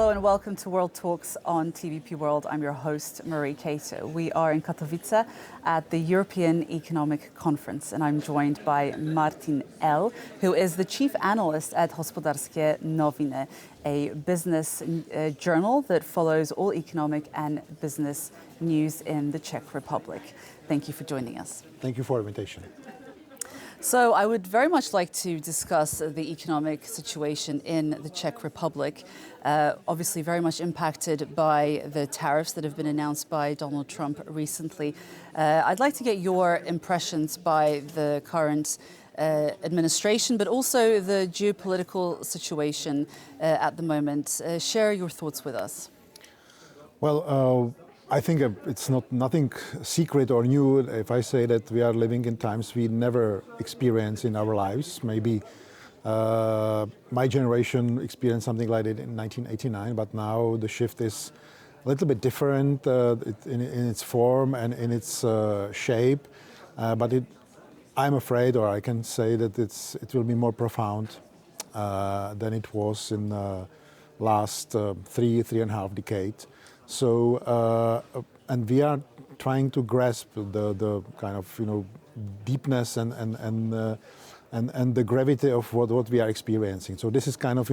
Hello and welcome to World Talks on TVP World. I'm your host, Marie Cato. We are in Katowice at the European Economic Conference, and I'm joined by Martin Ehl, who is the chief analyst at Hospodářské, noviny, a business journal that follows all economic and business news in the Czech Republic. Thank you for joining us. Thank you for the invitation. So I would very much like to discuss the economic situation in the Czech Republic, obviously very much impacted by the tariffs that have been announced by Donald Trump recently. I'd like to get your impressions by the current administration, but also the geopolitical situation at the moment. Share your thoughts with us. Well, I think it's nothing secret or new if I say that we are living in times we never experienced in our lives. Maybe my generation experienced something like it in 1989, but now the shift is a little bit different in its form and in its shape. But I'm afraid, or I can say that it will be more profound than it was in the last three and a half decades. So, and we are trying to grasp the kind of deepness and the gravity of what we are experiencing. So this is kind of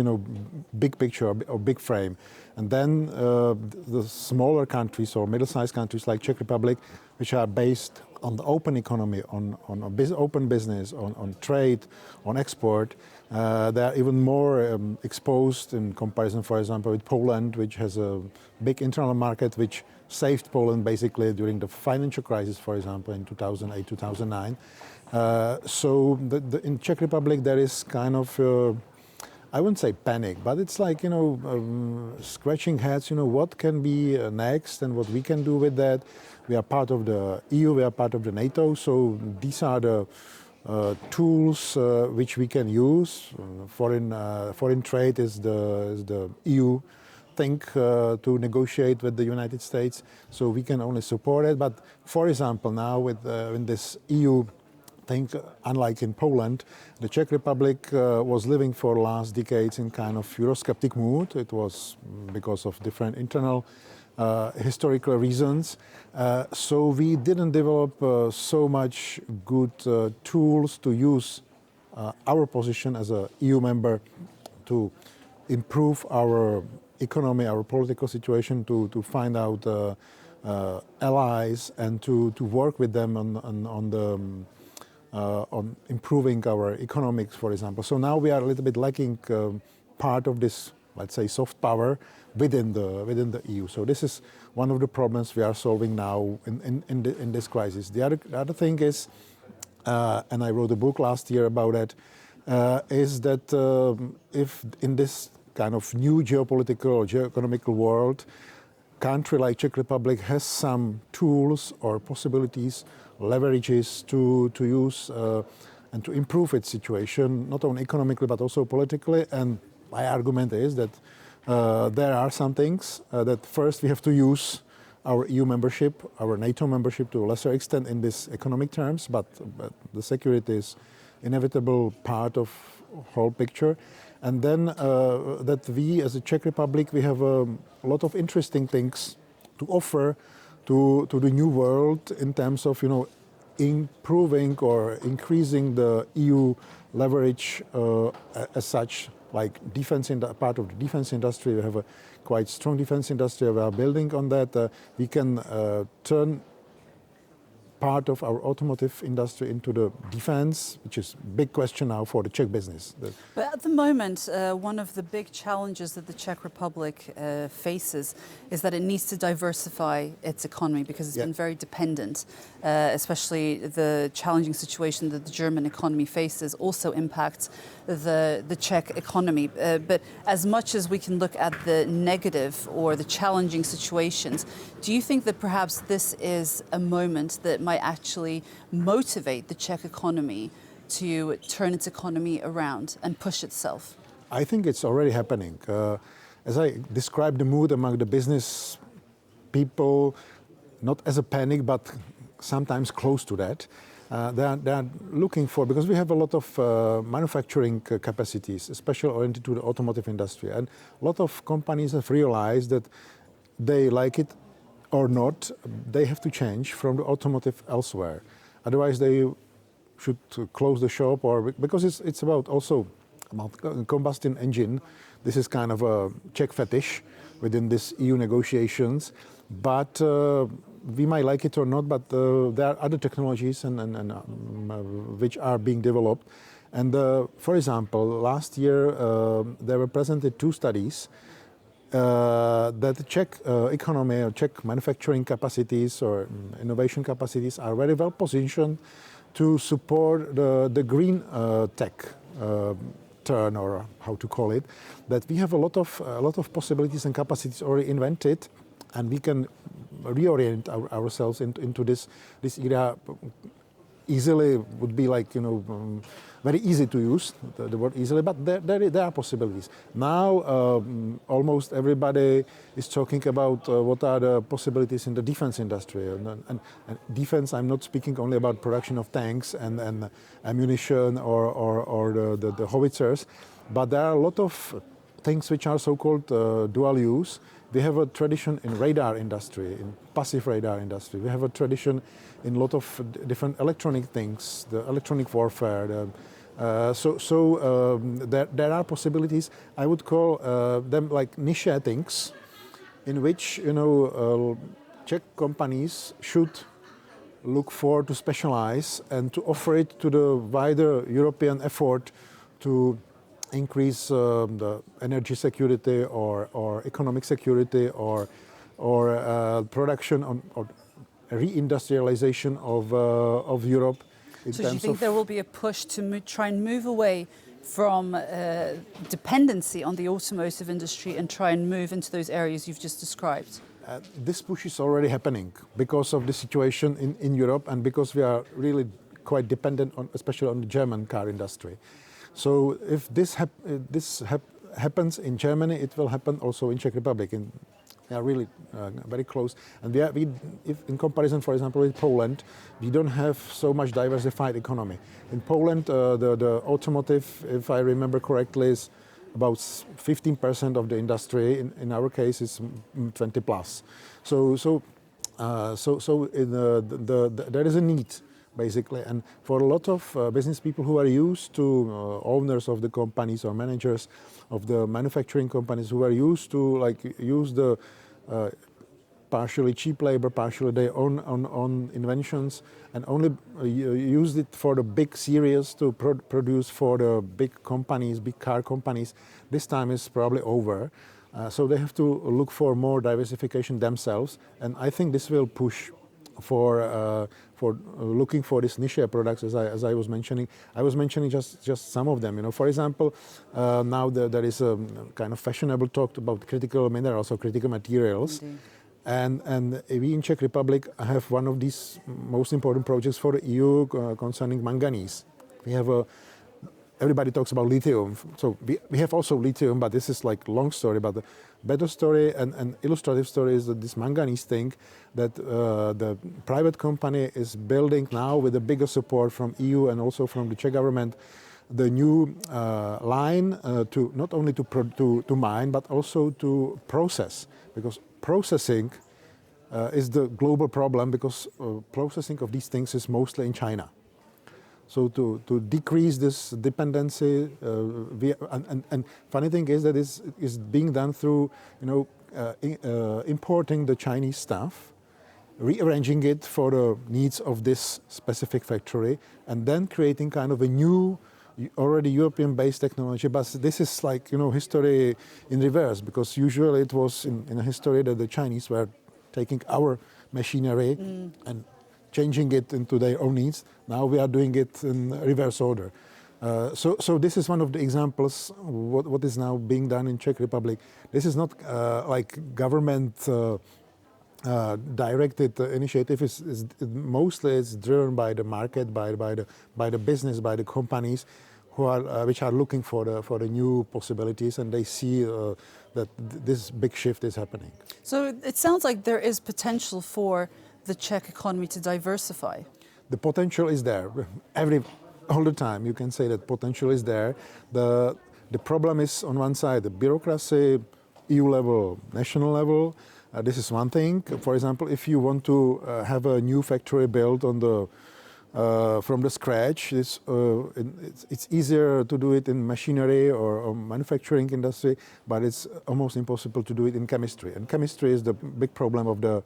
big picture or big frame, and then the smaller countries or middle-sized countries like Czech Republic, which are based on the open economy, on open business, on trade, on export. They are even more exposed in comparison, for example, with Poland, which has a big internal market, which saved Poland basically during the financial crisis, for example, in 2008, 2009. So in Czech Republic, there is kind of, I wouldn't say panic, but it's like, scratching heads, what can be next and what we can do with that. We are part of the EU, we are part of the NATO, so these are the tools which we can use. Foreign trade is the EU thing to negotiate with the United States, so we can only support it. But for example, now with in this EU thing, unlike in Poland, the Czech Republic was living for last decades in kind of Eurosceptic mood. It was because of different internal historical reasons. So we didn't develop so much good tools to use our position as a EU member to improve our economy, our political situation, to find out allies and to work with them on improving our economics, for example. So now we are a little bit lacking part of this, let's say, soft power within the EU. So this is one of the problems we are solving now in this crisis. The other thing is, and I wrote a book last year about it, is that if in this kind of new geopolitical or geoeconomical world, country like Czech Republic has some tools or possibilities, leverages to use and to improve its situation, not only economically but also politically. And my argument is that there are some things that first we have to use our EU membership, our NATO membership to a lesser extent in this economic terms, but the security is inevitable part of whole picture. And then that we as a Czech Republic, we have a lot of interesting things to offer to the new world in terms of improving or increasing the EU leverage as such, like defense in the part of the defense industry. We have a quite strong defense industry. We are building on that. We can turn part of our automotive industry into the defense, which is a big question now for the Czech business. But at the moment, one of the big challenges that the Czech Republic faces is that it needs to diversify its economy because it's been very dependent, especially the challenging situation that the German economy faces also impacts the Czech economy. But as much as we can look at the negative or the challenging situations, do you think that perhaps this is a moment that might actually motivate the Czech economy to turn its economy around and push itself? I think it's already happening. As I described the mood among the business people, not as a panic, but sometimes close to that. They are looking for, because we have a lot of manufacturing capacities, especially oriented to the automotive industry. And a lot of companies have realized that they like it or not, they have to change from the automotive elsewhere. Otherwise, they should close the shop, or because it's about also about combustion engine. This is kind of a Czech fetish within this EU negotiations. But we might like it or not, but there are other technologies which are being developed. And for example, last year there were presented 2 studies that the Czech economy or Czech manufacturing capacities or innovation capacities are very well positioned to support the green tech turn, or how to call it. That we have a lot of possibilities and capacities already invented, and we can reorient ourselves into this area easily. Would be like, very easy to use the word easily, but there are possibilities. Now almost everybody is talking about what are the possibilities in the defense industry. And defense, I'm not speaking only about production of tanks and ammunition or the howitzers, but there are a lot of things which are so-called dual use. We have a tradition in radar industry, in passive radar industry. We have a tradition in a lot of different electronic things, the electronic warfare. There are possibilities. I would call them like niche things, in which Czech companies should look for to specialize and to offer it to the wider European effort to increase the energy security or economic security or production or reindustrialization of Europe. So do you think there will be a push to try and move away from dependency on the automotive industry and try and move into those areas you've just described? This push is already happening because of the situation in Europe, and because we are really quite dependent on, especially on the German car industry. So if this happens in Germany, it will happen also in Czech Republic. They are really very close. And if in comparison, for example, with Poland, we don't have so much diversified economy. In Poland, the automotive, if I remember correctly, is about 15% of the industry. In our case, it's 20 plus. So there is a need, basically, and for a lot of business people who are used to owners of the companies or managers of the manufacturing companies who are used to use the partially cheap labor, partially their own inventions, and only use it for the big series to produce for the big companies, big car companies. This time is probably over. So they have to look for more diversification themselves, and I think this will push for looking for these niche products, as I was mentioning. I was mentioning just some of them. For example, now there is a kind of fashionable talk about critical minerals or critical materials. Indeed. And we in Czech Republic have one of these most important projects for the EU concerning manganese. We have everybody talks about lithium, so we have also lithium, but this is like a long story. But the better story and illustrative story is that this manganese thing that the private company is building now with a bigger support from EU and also from the Czech government, the new line to not only to mine but also to process, because processing is the global problem, because processing of these things is mostly in China. So to decrease this dependency, and funny thing is that is being done through importing the Chinese stuff, rearranging it for the needs of this specific factory, and then creating kind of a new, already European-based technology. But this is like history in reverse, because usually it was in a history that the Chinese were taking our machinery and changing it into their own needs. Now we are doing it in reverse order. So this is one of the examples what is now being done in Czech Republic. This is not like government directed initiative. Is mostly it's driven by the market, by the business, by the companies which are looking for the new possibilities, and they see that this big shift is happening. So it sounds like there is potential for the Czech economy to diversify. the potential is there. All the time you can say that potential is there. The problem is on one side the bureaucracy, EU level, national level. This is one thing. For example, if you want to have a new factory built on the from the scratch, it's easier to do it in machinery or manufacturing industry, but it's almost impossible to do it in chemistry. And chemistry is the big problem of the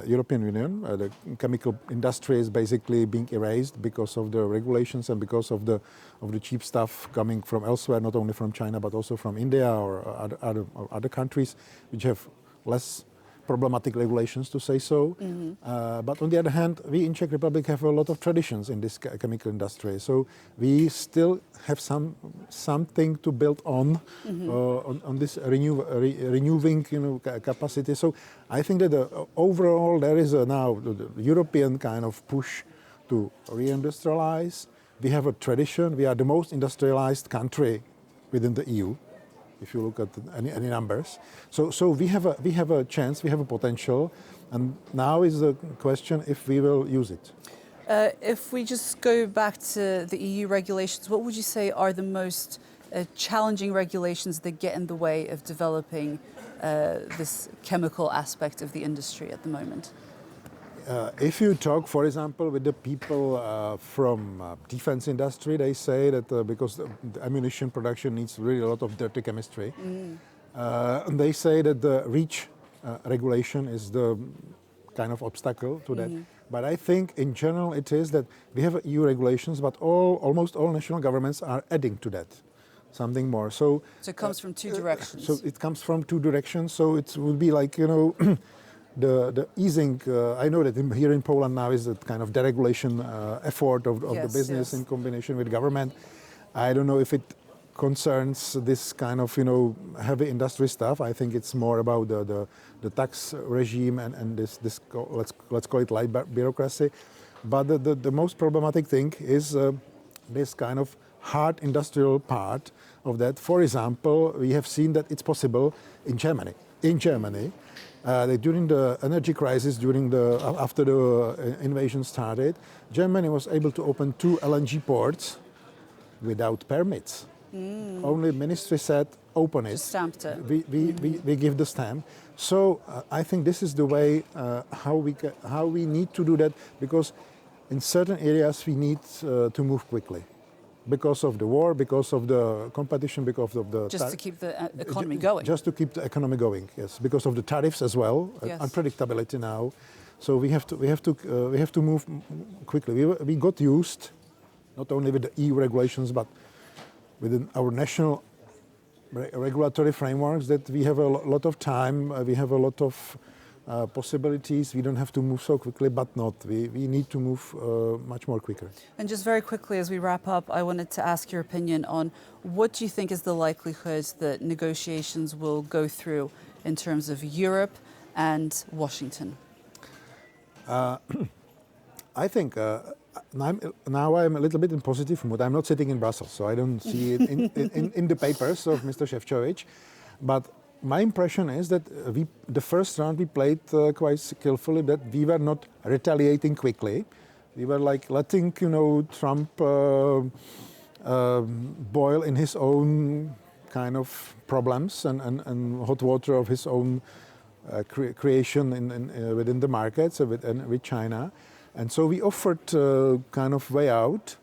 European Union. The chemical industry is basically being erased because of the regulations and because of the cheap stuff coming from elsewhere, not only from China but also from India or other countries which have less problematic regulations, to say so. But on the other hand, we in Czech Republic have a lot of traditions in this chemical industry, so we still have something to build on this renewing capacity. So I think that overall there is now the European kind of push to reindustrialize. We have a tradition. We are the most industrialized country within the EU, if you look at any numbers. So we have a chance, we have a potential, and now is the question if we will use it. If we just go back to the EU regulations, what would you say are the most challenging regulations that get in the way of developing this chemical aspect of the industry at the moment? If you talk, for example, with the people from defense industry, they say that because the ammunition production needs really a lot of dirty chemistry, and they say that the REACH regulation is the kind of obstacle to that. But I think in general it is that we have EU regulations, but almost all national governments are adding to that something more. So it comes from two directions. So it comes from two directions. So it would be like, the easing, I know that here in Poland now is that kind of deregulation effort of the business in combination with government. I don't know if it concerns this kind of heavy industry stuff. I think it's more about the tax regime and this let's call it light bureaucracy. But the most problematic thing is this kind of hard industrial part of that. For example, we have seen that it's possible in Germany. During the energy crisis, after the invasion started, Germany was able to open 2 LNG ports without permits. Only ministry said open it. Just stamped it. We give the stamp. So I think this is the way how we need to do that, because in certain areas we need to move quickly. Because of the war, because of the competition, because of the... Just to keep the economy going. Just to keep the economy going, yes. Because of the tariffs as well, unpredictability now. So we have to move quickly. We got used, not only with the EU regulations, but within our national regulatory frameworks, that we have a lot of time, we have a lot of possibilities. We don't have to move so quickly, but we need to move much more quicker. And just very quickly as we wrap up, I wanted to ask your opinion on what do you think is the likelihood that negotiations will go through in terms of Europe and Washington? I think now I'm a little bit in positive mood. I'm not sitting in Brussels, so I don't see it in the papers of Mr. Šefčovič, but my impression is that the first round we played quite skillfully, that we were not retaliating quickly. We were like letting, Trump boil in his own kind of problems and hot water of his own creation within the markets with China. And so we offered kind of way out.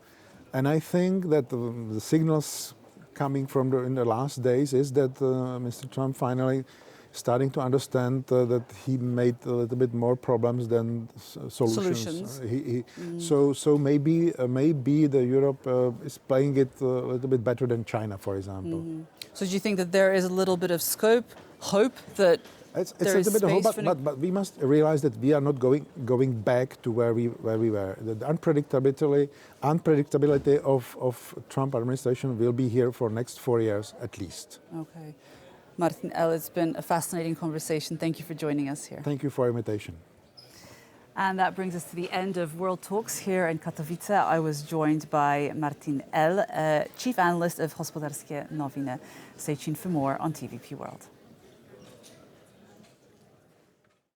And I think that the signals coming from in the last days is that Mr. Trump finally starting to understand that he made a little bit more problems than solutions. So maybe the Europe is playing it a little bit better than China, for example. So do you think that there is a little bit of hope that it's a little bit of hope, but we must realize that we are not going back to where we were. The unpredictability of Trump administration will be here for next 4 years at least. Okay. Martin Ehl, it's been a fascinating conversation. Thank you for joining us here. Thank you for your invitation. And that brings us to the end of World Talks here in Katowice. I was joined by Martin Ehl, Chief Analyst of Hospodářské noviny. Stay tuned for more on TVP World.